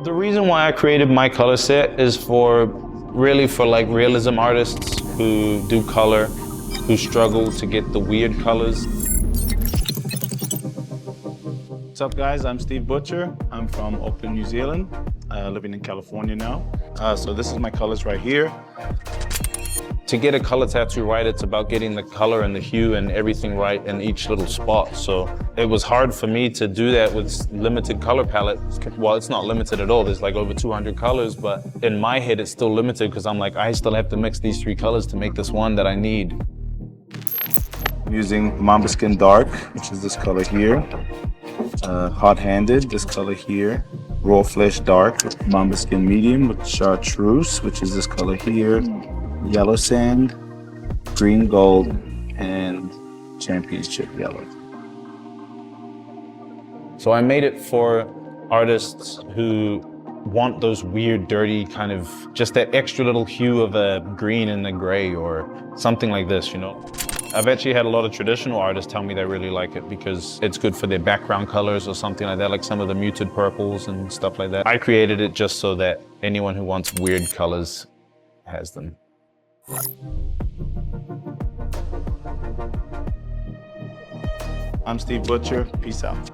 The reason why I created my color set is really for like realism artists who do color, who struggle to get the weird colors. What's up guys, I'm Steve Butcher. I'm from Auckland, New Zealand, living in California now. So this is my colors right here. To get a color tattoo right, it's about getting the color and the hue and everything right in each little spot. So it was hard for me to do that with limited color palette. Well, it's not limited at all. There's like over 200 colors, but in my head, it's still limited because I'm like, I still have to mix these 3 colors to make this one that I need. I'm using Mamba Skin Dark, which is this color here. Hot Handed, this color here. Raw Flesh Dark, Mamba Skin Medium with Chartreuse, which is this color here. Yellow Sand, Green Gold, and Championship Yellow. So I made it for artists who want those weird, dirty kind of, just that extra little hue of a green and a gray or something like this, you know? I've actually had a lot of traditional artists tell me they really like it because it's good for their background colors or something like that, like some of the muted purples and stuff like that. I created it just so that anyone who wants weird colors has them. I'm Steve Butcher. Peace out.